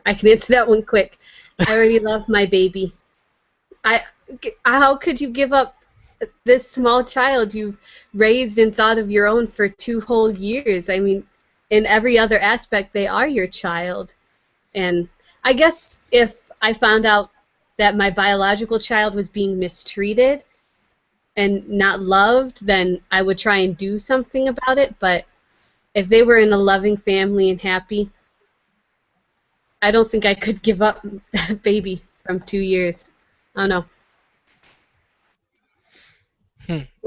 I can answer that one quick. I already love my baby. How could you give up this small child you've raised and thought of your own for 2 whole years? I mean, in every other aspect, they are your child. And I guess if I found out that my biological child was being mistreated and not loved, then I would try and do something about it. But if they were in a loving family and happy, I don't think I could give up that baby from 2 years. I don't know.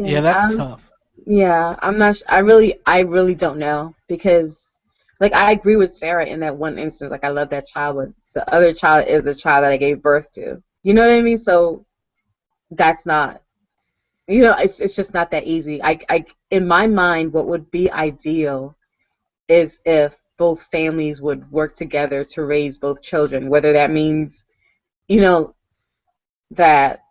Yeah, that's tough. Yeah, I'm not. I really don't know because, like, I agree with Sarah in that one instance. Like, I love that child, but the other child is the child that I gave birth to. You know what I mean? So that's not. It's just not that easy. In my mind, what would be ideal is if both families would work together to raise both children. Whether that means, that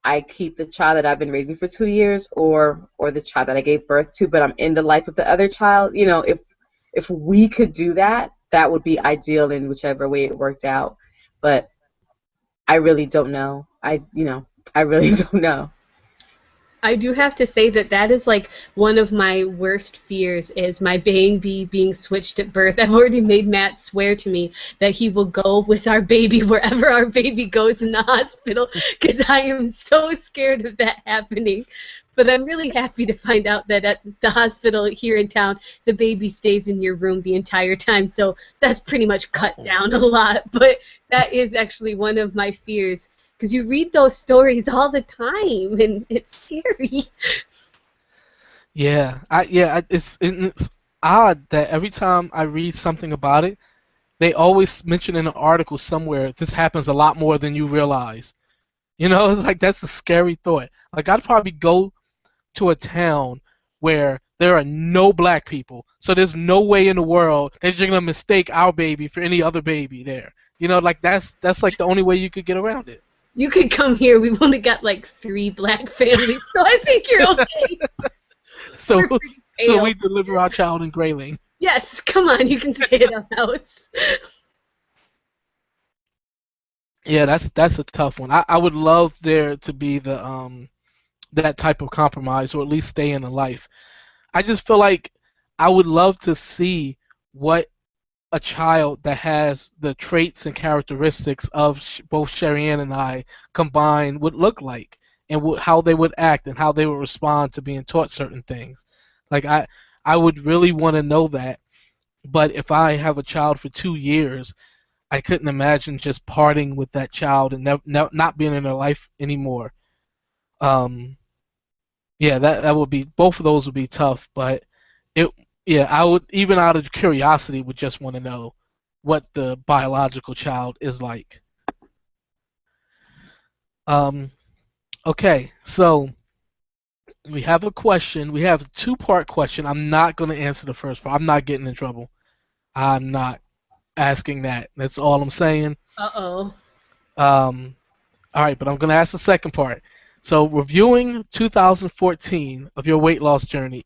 I keep the child that I've been raising for 2 years, or the child that I gave birth to, but I'm in the life of the other child. If we could do that, that would be ideal in whichever way it worked out. But I really don't know. I really don't know. I do have to say that is like one of my worst fears is my baby being switched at birth. I've already made Matt swear to me that he will go with our baby wherever our baby goes in the hospital because I am so scared of that happening. But I'm really happy to find out that at the hospital here in town, the baby stays in your room the entire time. So that's pretty much cut down a lot. But that is actually one of my fears. Because you read those stories all the time, and it's scary. Yeah, it's odd that every time I read something about it, they always mention in an article somewhere this happens a lot more than you realize. It's like that's a scary thought. Like I'd probably go to a town where there are no black people, so there's no way in the world that you're gonna mistake our baby for any other baby there. Like that's like the only way you could get around it. You could come here. We've only got like 3 black families, so I think you're okay. So we deliver our child in Grayling. Yes, come on, you can stay at our house. Yeah, that's a tough one. I would love there to be the that type of compromise, or at least stay in a life. I just feel like I would love to see what a child that has the traits and characteristics of both Sherry Ann and I combined would look like, and how they would act and how they would respond to being taught certain things. Like I would really want to know that. But if I have a child for 2 years, I couldn't imagine just parting with that child and not being in their life anymore. Um, yeah, that would be, both of those would be tough. But it, yeah, I would, even out of curiosity, would just want to know what the biological child is like. Um, okay, so we have a question. We have a two-part question. I'm not going to answer the first part. I'm not getting in trouble. I'm not asking that. That's all I'm saying. Uh-oh. Um, all right, but I'm going to ask the second part. So, reviewing 2014 of your weight loss journey,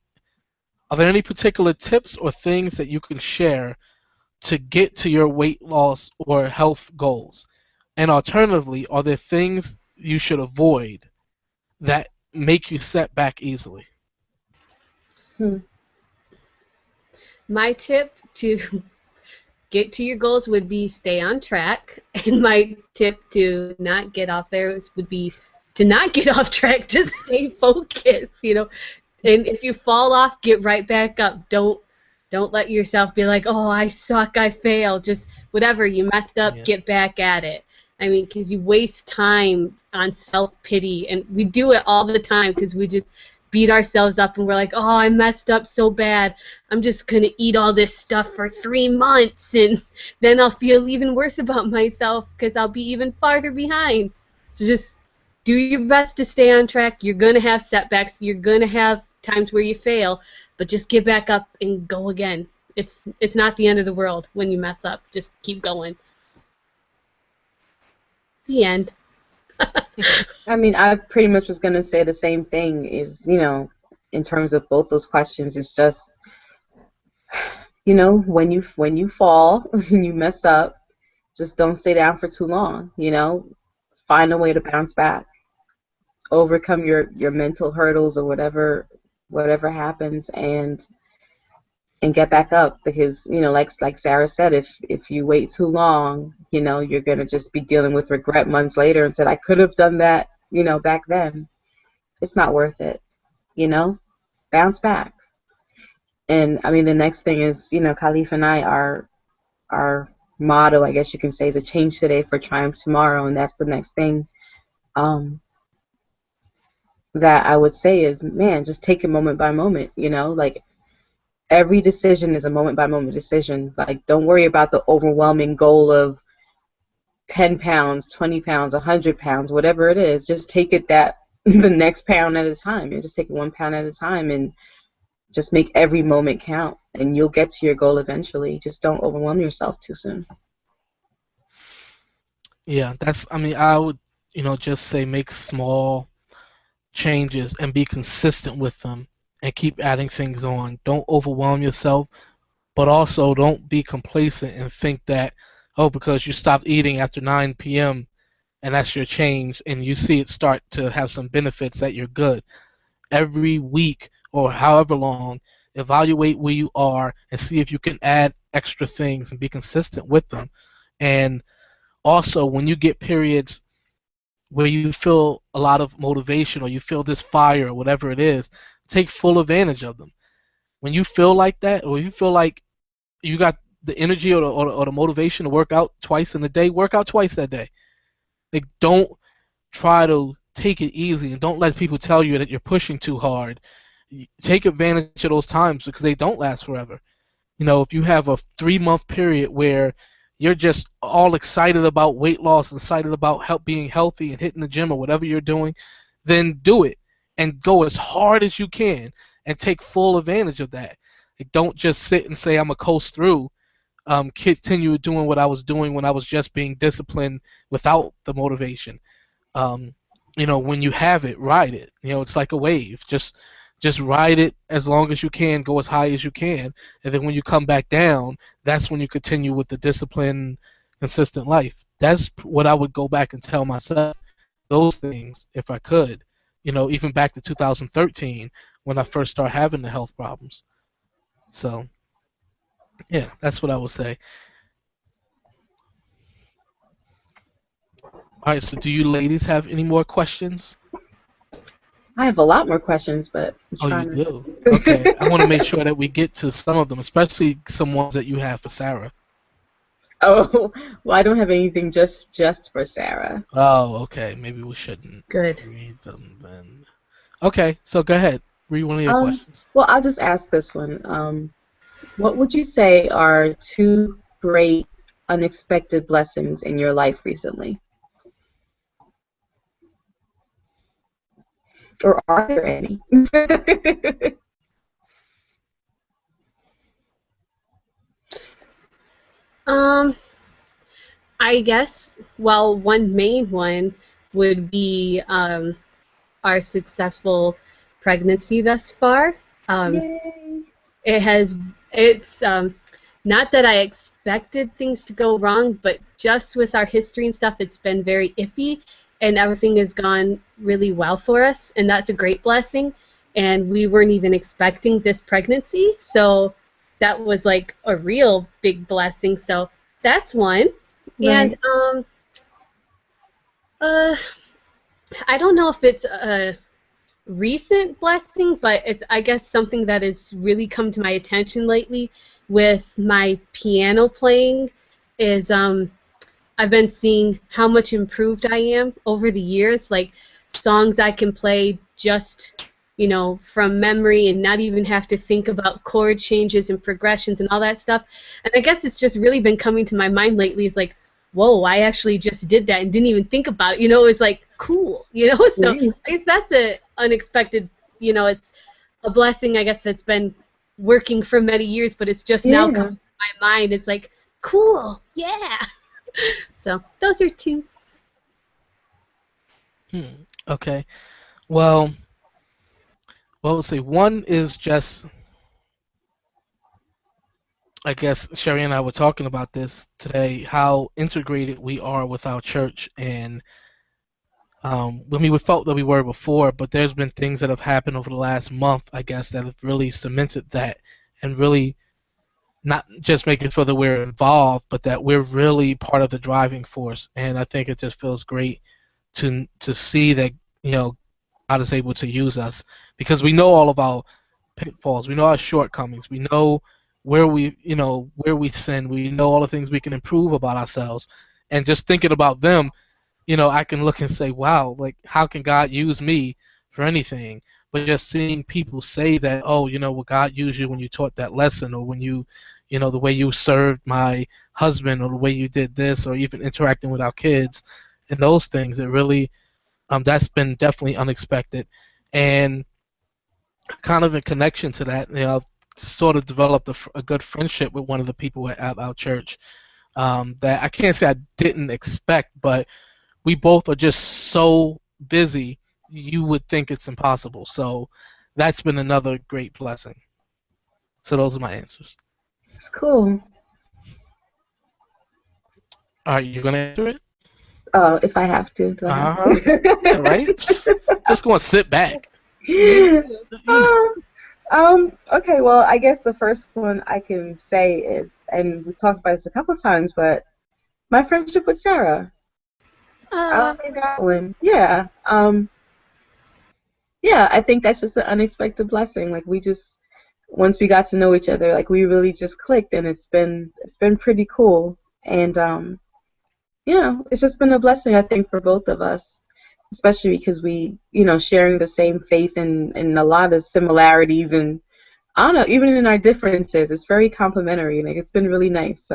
are there any particular tips or things that you can share to get to your weight loss or health goals? And alternatively, are there things you should avoid that make you set back easily? Hmm. My tip to get to your goals would be stay on track. And my tip to not get off there would be to not get off track, just stay focused, you know. And if you fall off, get right back up. Don't let yourself be like, oh, I suck, I failed. Just whatever, you messed up, Yeah. get back at it. I mean, because you waste time on self-pity, and we do it all the time because we just beat ourselves up and we're like, oh, I messed up so bad. I'm just going to eat all this stuff for 3 months, and then I'll feel even worse about myself because I'll be even farther behind. So just do your best to stay on track. You're going to have setbacks. You're going to have times where you fail, but just get back up and go again. It's not the end of the world when you mess up. Just keep going. The end. I mean, I pretty much was gonna say the same thing. Is in terms of both those questions, it's just when you fall and you mess up, just don't stay down for too long. Find a way to bounce back, overcome your mental hurdles or whatever happens, and get back up, because like Sarah said, if you wait too long, you're gonna just be dealing with regret months later and said, I could have done that back then. It's not worth it. Bounce back. And I mean, the next thing is, Khalif and I, our motto, I guess you can say, is a change today for triumph tomorrow. And that's the next thing that I would say is, man, just take it moment by moment. Like, every decision is a moment by moment decision. Like, don't worry about the overwhelming goal of 10 pounds, 20 pounds, 100 pounds, whatever it is. Just take it the next pound at a time. And just take it 1 pound at a time, and just make every moment count, and you'll get to your goal eventually. Just don't overwhelm yourself too soon. Yeah, I mean, I would, just say make small changes and be consistent with them and keep adding things on. Don't overwhelm yourself, but also don't be complacent and think that, oh, because you stopped eating after 9 p.m. and that's your change, and you see it start to have some benefits, that you're good. Every week or however long, evaluate where you are and see if you can add extra things and be consistent with them. And also, when you get periods where you feel a lot of motivation or you feel this fire or whatever it is, take full advantage of them. When you feel like that, or you feel like you got the energy or the motivation to work out twice in a day, work out twice that day. Like, don't try to take it easy, and don't let people tell you that you're pushing too hard. Take advantage of those times, because they don't last forever. If you have a 3-month period where you're just all excited about weight loss, excited about being healthy and hitting the gym or whatever you're doing, then do it and go as hard as you can and take full advantage of that. Like, don't just sit and say, I'm going to coast through. Continue doing what I was doing when I was just being disciplined without the motivation. When you have it, ride it. It's like a wave. Just just ride it as long as you can, go as high as you can, and then when you come back down, that's when you continue with the discipline, consistent life. That's what I would go back and tell myself those things if I could. Even back to 2013 when I first started having the health problems. So, yeah, that's what I would say. All right, so do you ladies have any more questions? I have a lot more questions, but I'm Oh, you trying do? to. Okay. I want to make sure that we get to some of them, especially some ones that you have for Sarah. Oh, well, I don't have anything just for Sarah. Oh, okay. Maybe we shouldn't Good. read them then. Okay, so go ahead. Read one of your questions. Well, I'll just ask this one. What would you say are two great unexpected blessings in your life recently? Or are there any? Um, I guess, well, one main one would be our successful pregnancy thus far. Um, Yay. it's not that I expected things to go wrong, but just with our history and stuff, it's been very iffy, and everything has gone really well for us, and that's a great blessing. And we weren't even expecting this pregnancy, so that was like a real big blessing. So that's one. And Right. uh, I don't know if it's a recent blessing, but it's, I guess, something that has really come to my attention lately with my piano playing is I've been seeing how much improved I am over the years, like songs I can play just, from memory and not even have to think about chord changes and progressions and all that stuff. And I guess it's just really been coming to my mind lately. It's like, whoa, I actually just did that and didn't even think about it. It's like cool, So Nice. I guess that's a unexpected, it's a blessing, I guess, that's been working for many years, but it's just now Yeah. coming to my mind. It's like, cool, yeah. So those are two. Okay. Well, let's see. One is just, I guess Sherry and I were talking about this today, how integrated we are with our church, and we felt that we were before, but there's been things that have happened over the last month, I guess, that have really cemented that, and really not just making sure that we're involved, but that we're really part of the driving force. And I think it just feels great to see that God is able to use us, because we know all of our pitfalls, we know our shortcomings, we know where we sin, we know all the things we can improve about ourselves, and just thinking about them, I can look and say, wow, like how can God use me for anything? But just seeing people say that, oh, well, God used you when you taught that lesson, or when the way you served my husband, or the way you did this, or even interacting with our kids, and those things, it really, that's been definitely unexpected. And kind of in connection to that, I've sort of developed a good friendship with one of the people at our church, that I can't say I didn't expect, but we both are just so busy, you would think it's impossible. So that's been another great blessing. So those are my answers. It's cool. All right, you're gonna answer it? If I have to, do I have Uh-huh. Yeah, right. Just go and sit back. to? Okay, well, I guess the first one I can say is, and we've talked about this a couple times, but my friendship with Sarah. I'll Uh, say that one. Yeah. Yeah, I think that's just an unexpected blessing. Like we just once we got to know each other, like we really just clicked, and it's been pretty cool. And it's just been a blessing, I think, for both of us, especially because we, sharing the same faith and a lot of similarities, and I don't know, even in our differences, it's very complementary. Like it's been really nice.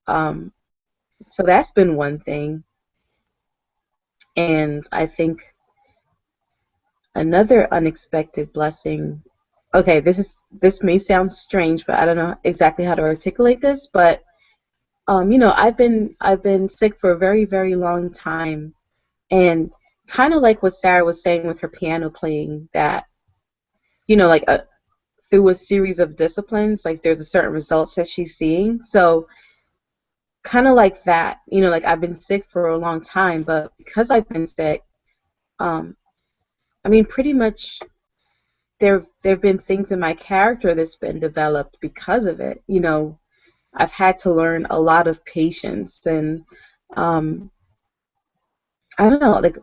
Um, so that's been one thing, and I think another unexpected blessing. Okay, this may sound strange, but I don't know exactly how to articulate this. But I've been sick for a very, very long time, and kind of like what Sarah was saying with her piano playing, that like through a series of disciplines, like there's a certain results that she's seeing. So kind of like that, like I've been sick for a long time, but because I've been sick, I mean, pretty much there've been things in my character that's been developed because of it. I've had to learn a lot of patience and I don't know, like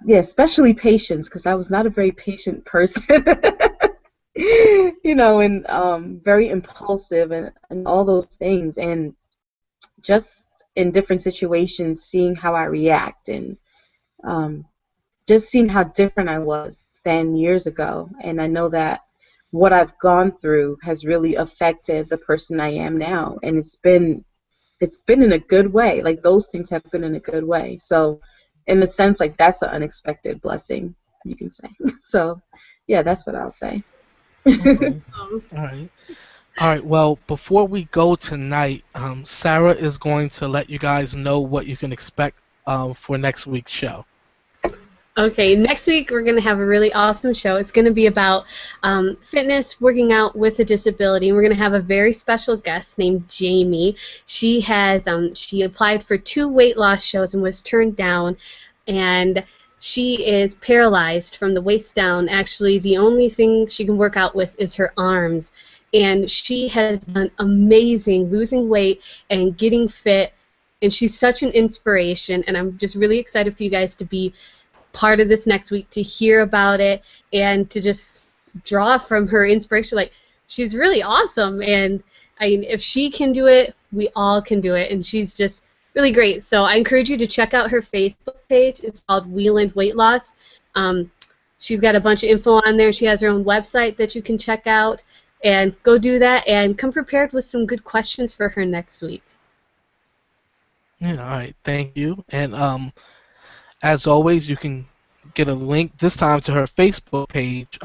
yeah, especially patience, because I was not a very patient person. And very impulsive and all those things, and just in different situations, seeing how I react and just seeing how different I was than years ago. And I know that what I've gone through has really affected the person I am now, and it's been in a good way. Like those things have been in a good way. So in a sense, like that's an unexpected blessing, you can say. So yeah, that's what I'll say. Okay. All right. Well, before we go tonight, Sarah is going to let you guys know what you can expect for next week's show. Okay, next week we're going to have a really awesome show. It's going to be about fitness, working out with a disability. And we're going to have a very special guest named Jamie. She has she applied for 2 weight loss shows and was turned down. And she is paralyzed from the waist down. Actually, the only thing she can work out with is her arms. And she has done amazing losing weight and getting fit. And she's such an inspiration. And I'm just really excited for you guys to be part of this next week, to hear about it and to just draw from her inspiration. Like, she's really awesome, and I mean, if she can do it, we all can do it, and she's just really great. So I encourage you to check out her Facebook page. It's called Wieland Weight Loss. She's got a bunch of info on there. She has her own website that you can check out, and go do that and come prepared with some good questions for her next week. Yeah, all right, thank you. And as always, you can get a link this time to her Facebook page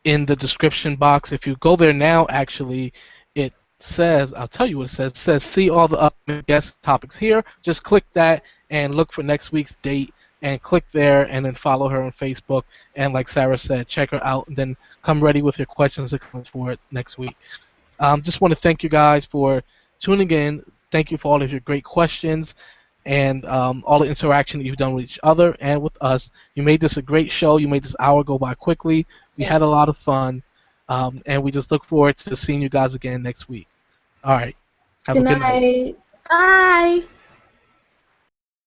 in the description box. If you go there now, actually, it says, I'll tell you what it says. It says, see all the upcoming guest topics here. Just click that and look for next week's date and click there and then follow her on Facebook. And like Sarah said, check her out and then come ready with your questions and comments for it next week. Just want to thank you guys for tuning in. Thank you for all of your great questions and all the interaction that you've done with each other and with us. You made this a great show. You made this hour go by quickly. We had a lot of fun, and we just look forward to seeing you guys again next week. All right. Have a good night. Bye.